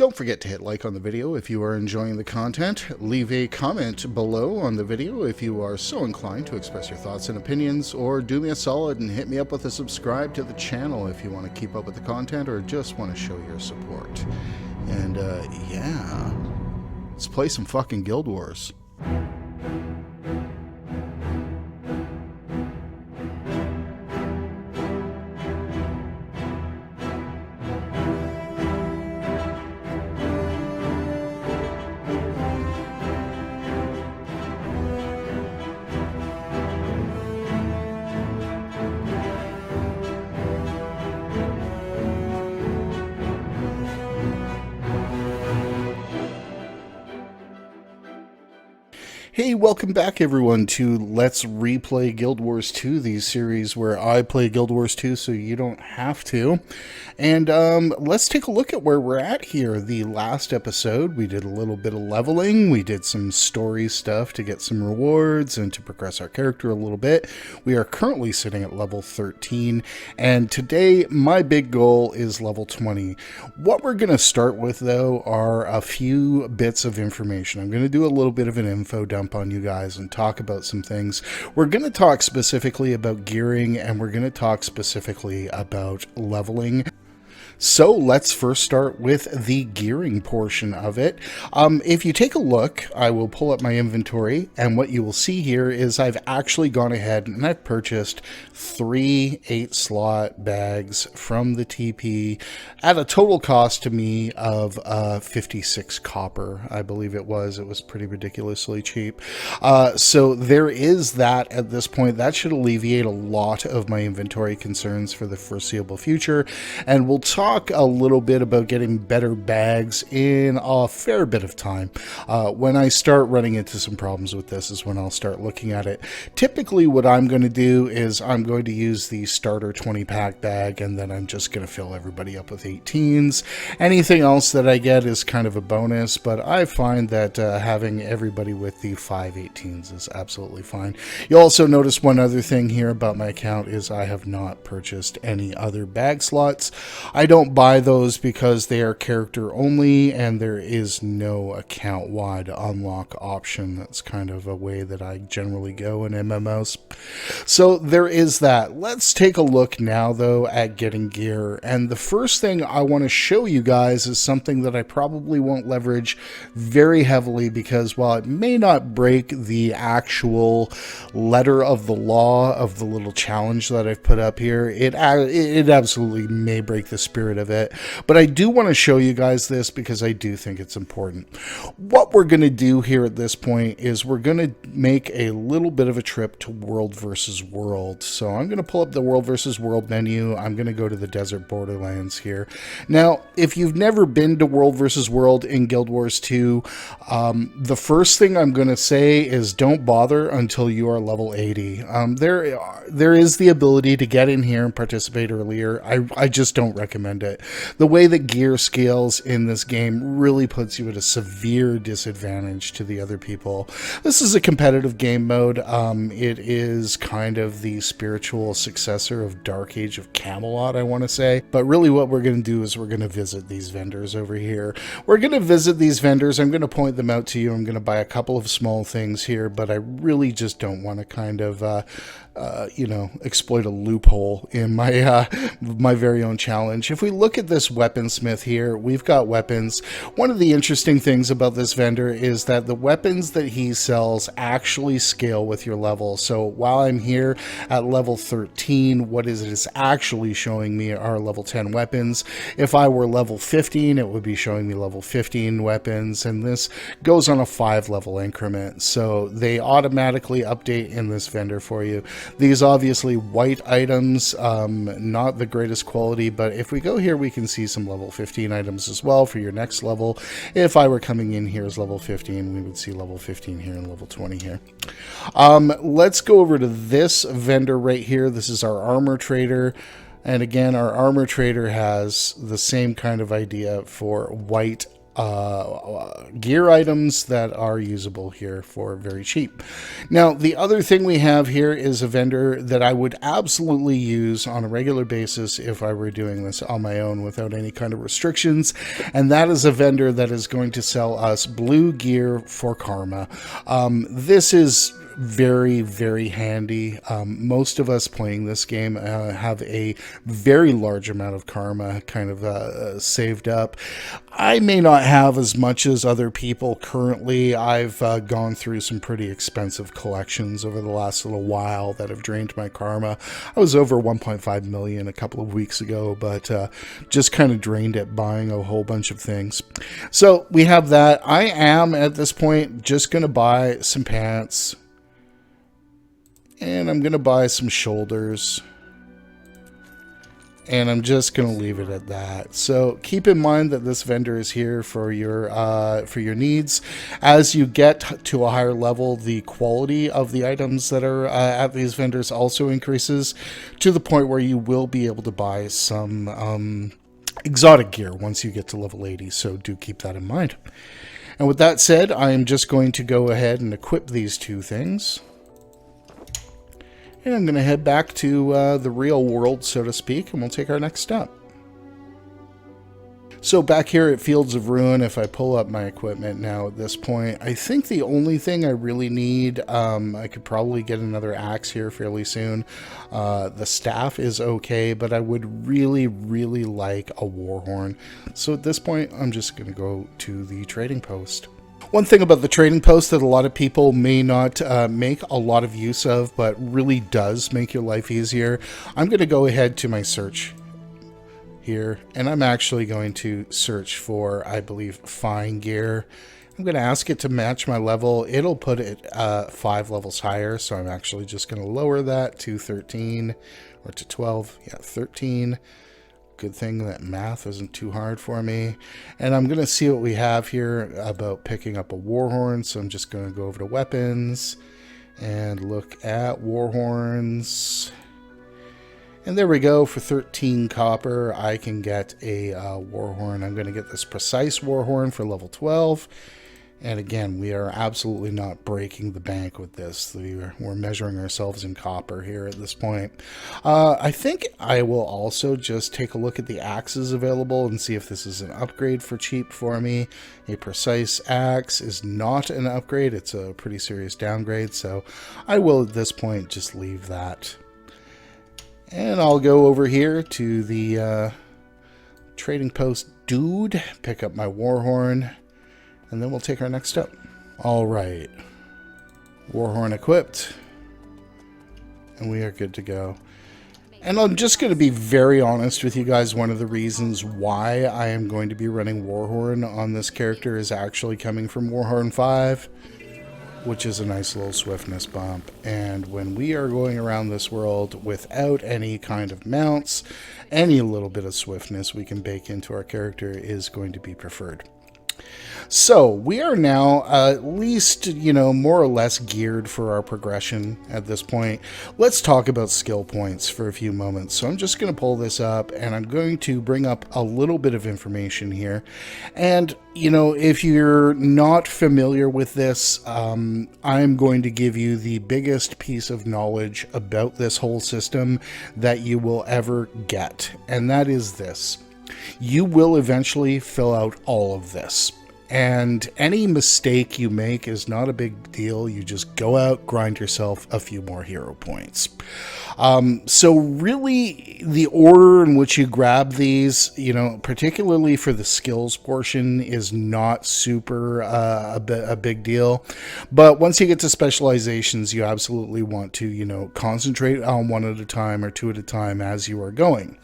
Don't forget to hit like on the video if you are enjoying the content. Leave a comment below on the video if you are so inclined to express your thoughts and opinions, or do me a solid and hit me up with a subscribe to the channel if you want to keep up with the content or just want to show your support. And yeah, let's play some fucking Guild Wars. Hey, welcome back everyone to Let's Replay Guild Wars 2, the series where I play Guild Wars 2 so you don't have to. And let's take a look at where we're at here. The last episode, we did a little bit of leveling, we did some story stuff to get some rewards and to progress our character a little bit. We are currently sitting at level 13, and today my big goal is level 20. What we're going to start with, though, are a few bits of information. I'm going to do a little bit of an info dump on you guys and talk about some things. We're going to talk specifically about gearing, and we're going to talk specifically about leveling. So let's first start with the gearing portion of it. If you take a look, I will pull up my inventory, and what you will see here is I've actually gone ahead and I've purchased 3 8-slot bags from the TP at a total cost to me of 56 copper, I believe it was. It was pretty ridiculously cheap. So there is that at this point. That should alleviate a lot of my inventory concerns for the foreseeable future, and we'll talk a little bit about getting better bags in a fair bit of time. When I start running into some problems with this is when I'll start looking at it. Typically what I'm going to do is I'm going to use the starter 20-pack bag, and then I'm just going to fill everybody up with 18s. Anything else that I get is kind of a bonus, but I find that having everybody with the 5 18s is absolutely fine. You'll also notice one other thing here about my account is I have not purchased any other bag slots. I don't buy those because they are character only, and there is no account-wide unlock option. That's kind of a way that I generally go in MMOs. So there is that. Let's take a look now, though, at getting gear. And the first thing I want to show you guys is something that I probably won't leverage very heavily, because while it may not break the actual letter of the law of the little challenge that I've put up here, it absolutely may break the spirit of it, but I do want to show you guys this because I do think it's important. What we're going to do here at this point is we're going to make a little bit of a trip to World versus World. So I'm going to pull up the World versus World menu. I'm going to go to the Desert Borderlands here. Now, if you've never been to World versus World in Guild Wars 2, the first thing I'm going to say is don't bother until you are level 80. There is the ability to get in here and participate earlier. I just don't recommend it. The way that gear scales in this game really puts you at a severe disadvantage to the other people. This is a competitive game mode. It is kind of the spiritual successor of Dark Age of Camelot, I want to say. But really what we're going to do is we're going to visit these vendors over here. We're going to visit these vendors. I'm going to point them out to you. I'm going to buy a couple of small things here, but I really just don't want to kind of exploit a loophole in my my very own challenge. If we look at this weaponsmith here, we've got weapons. One of the interesting things about this vendor is that the weapons that he sells actually scale with your level. So while I'm here at level 13, what is it is actually showing me are level 10 weapons. If I were level 15, it would be showing me level 15 weapons, and this goes on a 5-level increment. So they automatically update in this vendor for you. These obviously white items, not the greatest quality, but if we go here, we can see some level 15 items as well for your next level. If I were coming in here as level 15, we would see level 15 here and level 20 here. Let's go over to this vendor right here. This is our armor trader. And again, our armor trader has the same kind of idea for white gear items that are usable here for very cheap. Now, the other thing we have here is a vendor that I would absolutely use on a regular basis if I were doing this on my own without any kind of restrictions, and that is a vendor that is going to sell us blue gear for karma. This is very, very handy. Most of us playing this game have a very large amount of karma kind of saved up. I may not have as much as other people currently. I've gone through some pretty expensive collections over the last little while that have drained my karma. I was over 1.5 million a couple of weeks ago, but just kind of drained it buying a whole bunch of things. So we have that. I am at this point just going to buy some pants. And I'm going to buy some shoulders. And I'm just going to leave it at that. So keep in mind that this vendor is here for your needs. As you get to a higher level, the quality of the items that are at these vendors also increases to the point where you will be able to buy some exotic gear once you get to level 80. So do keep that in mind. And with that said, I am just going to go ahead and equip these two things. And I'm going to head back to the real world, so to speak, and we'll take our next step. So back here at Fields of Ruin, if I pull up my equipment now at this point, I think the only thing I really need, I could probably get another axe here fairly soon. The staff is okay, but I would really, really like a war horn. So at this point, I'm just going to go to the trading post. One thing about the trading post that a lot of people may not make a lot of use of, but really does make your life easier, I'm going to go ahead to my search here, and I'm actually going to search for, I believe, fine gear. I'm going to ask it to match my level. It'll put it 5 levels higher, so I'm actually just going to lower that to 13, or to 12, yeah, 13. Good thing that math isn't too hard for me. And I'm going to see what we have here about picking up a warhorn. So I'm just going to go over to weapons and look at warhorns. And there we go. For 13 copper, I can get a warhorn. I'm going to get this precise warhorn for level 12. And again, we are absolutely not breaking the bank with this. We're measuring ourselves in copper here at this point. I think I will also just take a look at the axes available and see if this is an upgrade for cheap for me. A precise axe is not an upgrade. It's a pretty serious downgrade. So I will at this point just leave that. And I'll go over here to the trading post dude, pick up my warhorn. And then we'll take our next step. All right. Warhorn equipped. And we are good to go. And I'm just going to be very honest with you guys. One of the reasons why I am going to be running Warhorn on this character is actually coming from Warhorn 5, which is a nice little swiftness bump. And when we are going around this world without any kind of mounts, any little bit of swiftness we can bake into our character is going to be preferred. So we are now at least, more or less geared for our progression at this point. Let's talk about skill points for a few moments. So I'm just going to pull this up and I'm going to bring up a little bit of information here. And, if you're not familiar with this, I'm going to give you the biggest piece of knowledge about this whole system that you will ever get. And that is this. You will eventually fill out all of this. And any mistake you make is not a big deal. You just go out, grind yourself a few more hero points. So really, the order in which you grab these, particularly for the skills portion, is not super a big deal. But once you get to specializations, you absolutely want to, concentrate on one at a time or two at a time as you are going.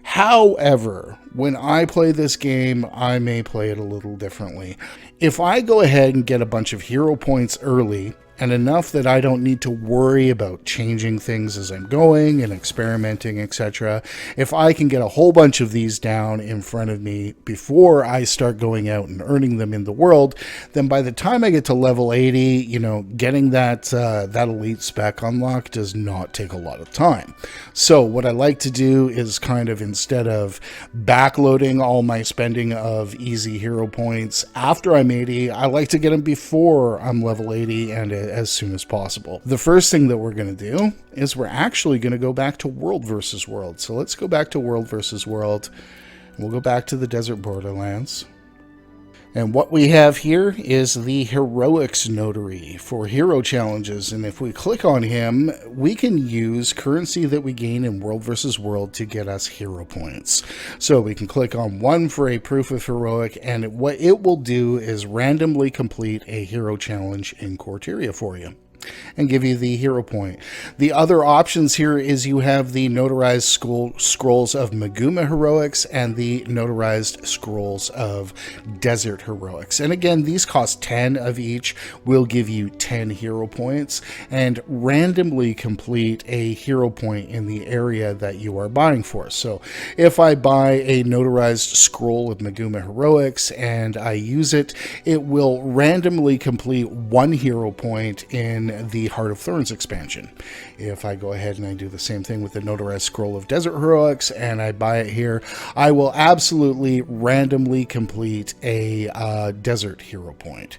However, when I play this game, I may play it a little differently. If I go ahead and get a bunch of hero points early and enough that I don't need to worry about changing things as I'm going and experimenting, etc. If I can get a whole bunch of these down in front of me before I start going out and earning them in the world, then by the time I get to level 80, you know, getting that elite spec unlocked does not take a lot of time. So what I like to do is kind of, instead of backloading all my spending of easy hero points after I'm 80, I like to get them before I'm level 80 and as soon as possible. The first thing that we're going to do is we're actually going to go back to world versus world. So let's go back to world versus world. We'll go back to the desert borderlands. And what we have here is the Heroics Notary for hero challenges. And if we click on him, we can use currency that we gain in World versus World to get us hero points. So we can click on one for a proof of heroic, and what it will do is randomly complete a hero challenge in Corteria for you and give you the hero point. The other options here is you have the notarized scrolls of Maguuma heroics and the notarized scrolls of desert heroics. And again, these cost 10 of each, will give you 10 hero points, and randomly complete a hero point in the area that you are buying for. So if I buy a notarized scroll of Maguuma heroics and I use it, it will randomly complete 1 hero point in the Heart of Thorns expansion. If I go ahead and I do the same thing with the notarized scroll of desert heroics and I buy it here, I will absolutely randomly complete a desert hero point.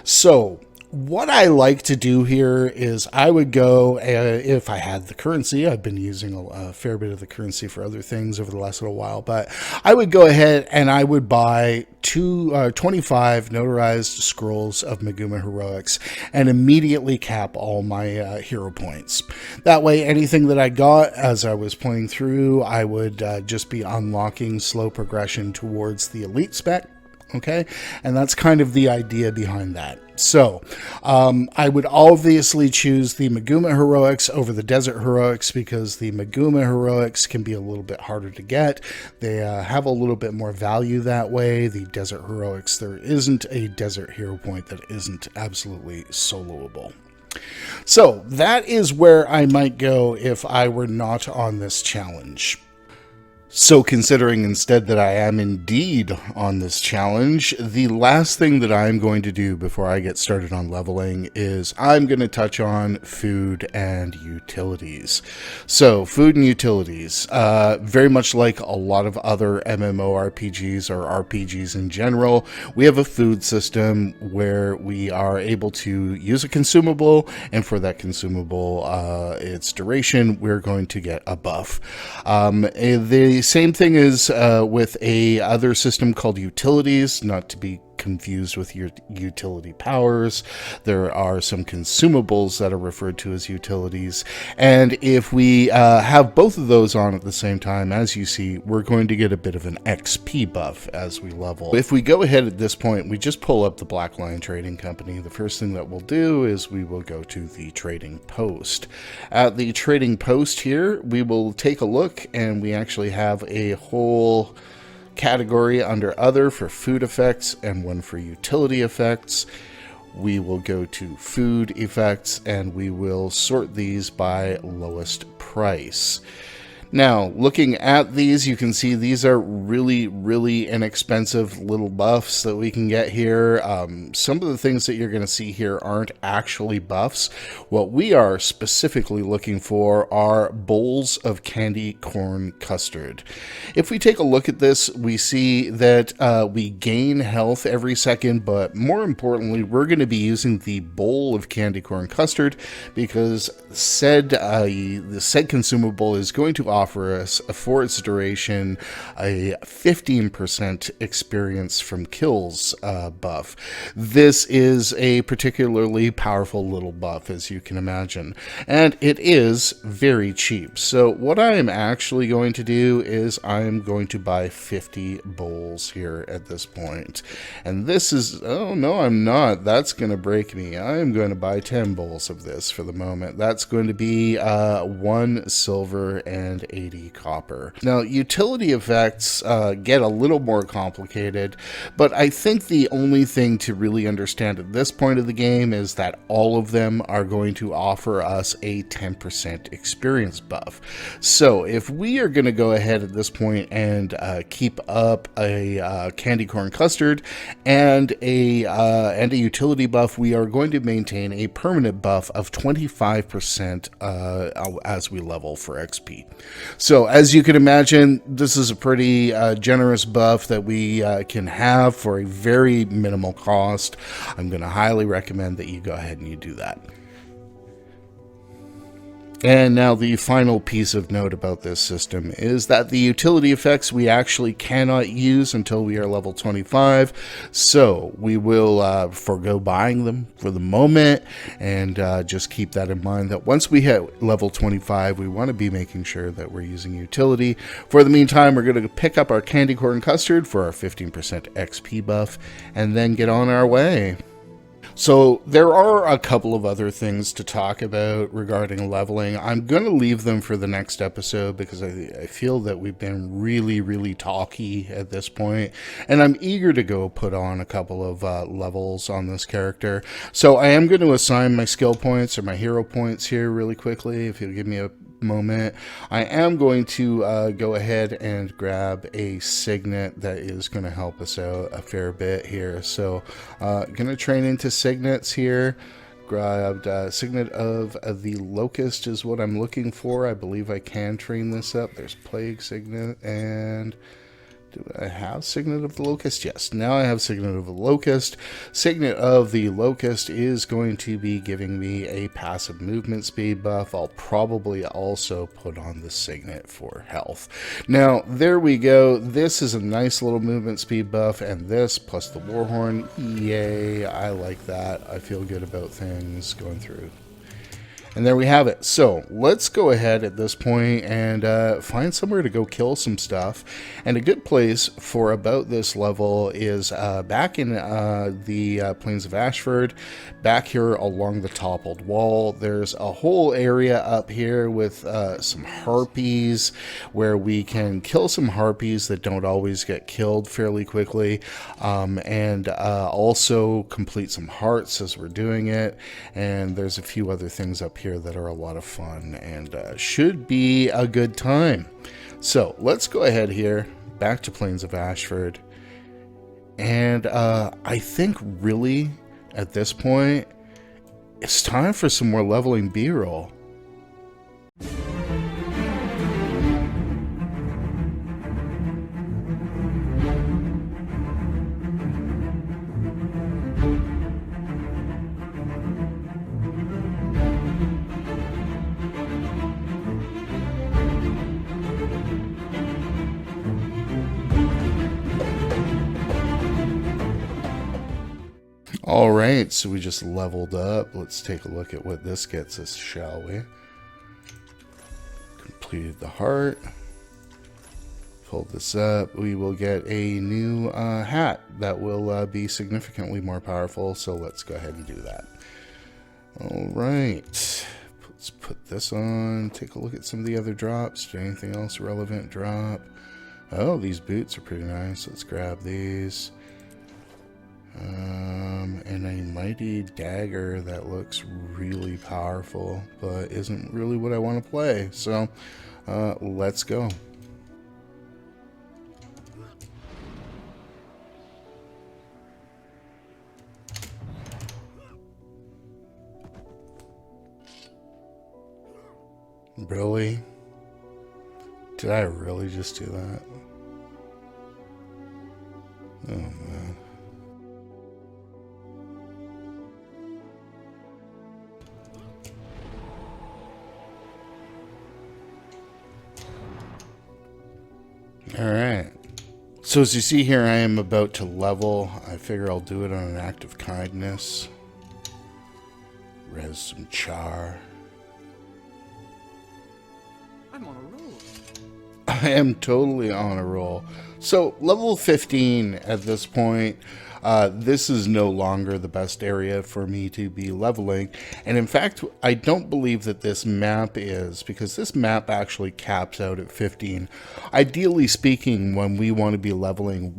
So what I like to do here is I would go, if I had the currency, I've been using a fair bit of the currency for other things over the last little while, but I would go ahead and I would buy 25 notarized scrolls of Maguuma heroics and immediately cap all my hero points. That way, anything that I got as I was playing through, I would just be unlocking slow progression towards the elite spec. Okay, and that's kind of the idea behind that. So I would obviously choose the Maguuma heroics over the desert heroics, because the Maguuma heroics can be a little bit harder to get. They have a little bit more value that way. The desert heroics, there isn't a desert hero point that isn't absolutely soloable. So that is where I might go if I were not on this challenge. So considering instead that I am indeed on this challenge, the last thing that I'm going to do before I get started on leveling is I'm going to touch on food and utilities. So food and utilities, very much like a lot of other MMORPGs or RPGs in general, we have a food system where we are able to use a consumable, and for that consumable, its duration, we're going to get a buff. The same thing is with a other system called utilities, not to be confused with your utility powers. There are some consumables that are referred to as utilities, and if we have both of those on at the same time, as you see, we're going to get a bit of an XP buff as we level. If we go ahead at this point, we just pull up the Black Lion Trading Company. The first thing that we'll do is we will go to the trading post. At the trading post here, we will take a look, and we actually have a whole category under other for food effects and one for utility effects. We will go to food effects and we will sort these by lowest price. Now, looking at these, you can see these are really, really inexpensive little buffs that we can get here. Some of the things that you're going to see here aren't actually buffs. What we are specifically looking for are bowls of candy corn custard. If we take a look at this, we see that we gain health every second, but more importantly, we're going to be using the bowl of candy corn custard because the said consumable is going to offer us, for its duration, a 15% experience from kills buff. This is a particularly powerful little buff, as you can imagine, and it is very cheap. So what I am actually going to do is I'm going to buy 50 bowls here at this point, and this is, oh no, I'm not, that's going to break me. I'm going to buy 10 bowls of this for the moment. That's going to be 1 silver and 80 copper. Now, utility effects get a little more complicated, but I think the only thing to really understand at this point of the game is that all of them are going to offer us a 10% experience buff. So if we are going to go ahead at this point and keep up a candy corn custard and a utility buff, we are going to maintain a permanent buff of 25% as we level for XP. So as you can imagine, this is a pretty generous buff that we can have for a very minimal cost. I'm going to highly recommend that you go ahead and you do that. And now the final piece of note about this system is that the utility effects we actually cannot use until we are level 25. So we will forego buying them for the moment, and just keep that in mind that once we hit level 25, we want to be making sure that we're using utility. For the meantime, we're going to pick up our candy corn custard for our 15% XP buff and then get on our way. So there are a couple of other things to talk about regarding leveling. I'm going to leave them for the next episode because I feel that we've been really talky at this point, and I'm eager to go put on a couple of levels on this character. So I am going to assign my skill points or my hero points here really quickly, if you'll give me a moment. I am going to go ahead and grab a signet that is going to help us out a fair bit here. So going to train into signets here. Grabbed signet of the locust is what I'm looking for. I believe I can train this up. There's plague signet, and do I have signet of the locust? Yes, now I have signet of the locust. Signet of the locust is going to be giving me a passive movement speed buff. I'll probably also put on the signet for health. Now, there we go. This is a nice little movement speed buff, and this plus the warhorn, yay, I like that. I feel good about things going through. And there we have it. So let's go ahead at this point and find somewhere to go kill some stuff. And a good place for about this level is back in the Plains of Ashford, back here along the toppled wall. There's a whole area up here with some harpies where we can kill some harpies that don't always get killed fairly quickly, and also complete some hearts as we're doing it. And there's a few other things up here that are a lot of fun and should be a good time. So let's go ahead here, back to Plains of Ashford, and I think really at this point it's time for some more leveling B-roll. Alright, so we just leveled up. Let's take a look at what this gets us, shall we? Completed the heart. Pull this up. We will get a new hat that will be significantly more powerful, so let's go ahead and do that. Alright, let's put this on. Take a look at some of the other drops. Did anything else relevant drop? Oh, these boots are pretty nice. Let's grab these. And a mighty dagger that looks really powerful, but isn't really what I want to play. So, let's go. Really? Did I really just do that? Oh, man. Alright, so as you see here, I am about to level. I figure I'll do it on an act of kindness. Res some char. I'm on a roll. I am totally on a roll. So level 15 at this point. this is no longer the best area for me to be leveling. And in fact, I don't believe that this map is, because this map actually caps out at 15. Ideally speaking, when we want to be leveling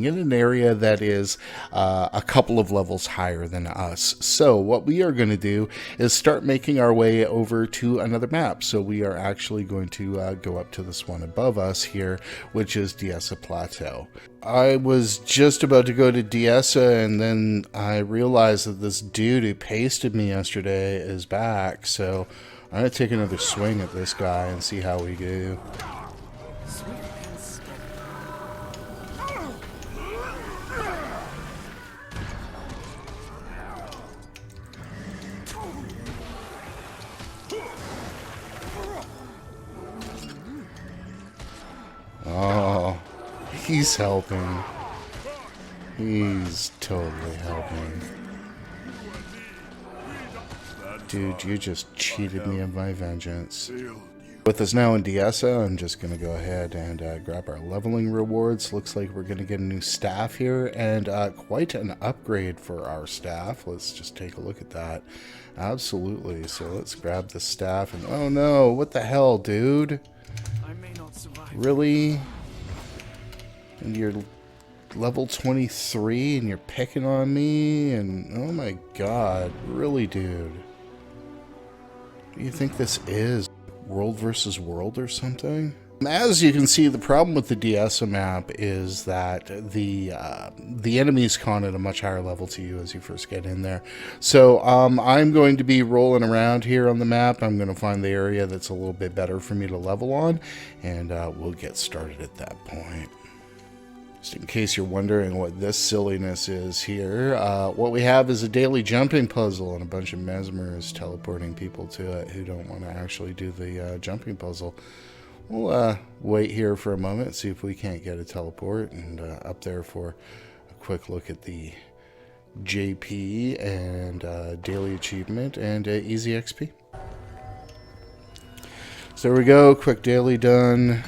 in an area that is a couple of levels higher than us. So what we are going to do is start making our way over to another map. So we are actually going to go up to this one above us here, which is Diessa Plateau. I was just about to go to Diessa, and then I realized that this dude who pasted me yesterday is back. So I'm going to take another swing at this guy and see how we do. Oh, he's helping. He's totally helping. Dude, you just cheated me of my vengeance. With us now in Diessa, I'm just going to go ahead and grab our leveling rewards. Looks like we're going to get a new staff here, and quite an upgrade for our staff. Let's just take a look at that. Absolutely. So let's grab the staff, and oh no, what the hell, dude? Really? And you're level 23 and you're picking on me? And oh my god, really, dude? What do you think this is? World versus world or something? As you can see, the problem with the Diessa map is that the enemies con at a much higher level to you as you first get in there. So I'm going to be rolling around here on the map. I'm going to find the area that's a little bit better for me to level on, and we'll get started at that point. Just in case you're wondering what this silliness is here, what we have is a daily jumping puzzle and a bunch of mesmers teleporting people to it who don't want to actually do the jumping puzzle. We'll wait here for a moment, see if we can't get a teleport, and up there for a quick look at the JP and daily achievement and easy XP. So there we go, quick daily done,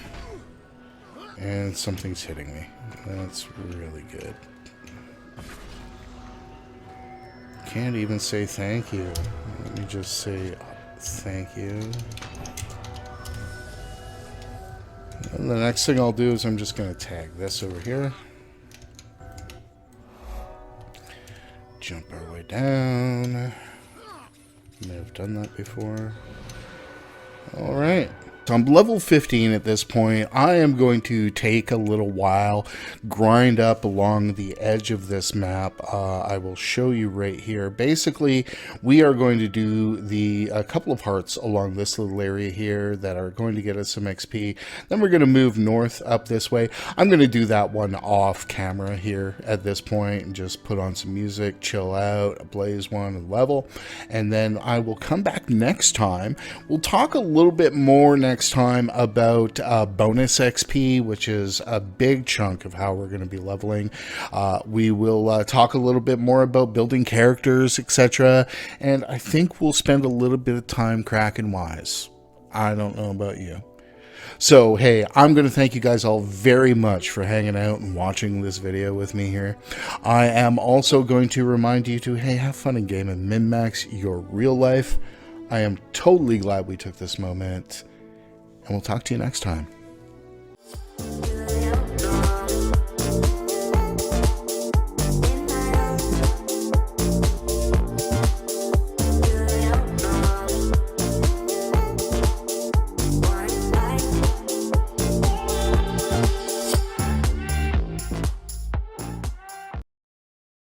and something's hitting me. That's really good. Can't even say thank you. Let me just say thank you. And the next thing I'll do is I'm just going to tag this over here. Jump our way down. May have done that before. Alright. So I'm level 15 at this point. I am going to take a little while, grind up along the edge of this map. I will show you right here. Basically, we are going to do a couple of parts along this little area here that are going to get us some XP. Then we're going to move north up this way. I'm going to do that one off camera here at this point and just put on some music, chill out, blaze one, and level. And then I will come back next time. We'll talk a little bit more next time about bonus XP, which is a big chunk of how we're going to be leveling. We will talk a little bit more about building characters, etc. And I think we'll spend a little bit of time cracking wise. I don't know about you. So, hey, I'm going to thank you guys all very much for hanging out and watching this video with me here. I am also going to remind you to, hey, have fun in game and min-max your real life. I am totally glad we took this moment. And we'll talk to you next time.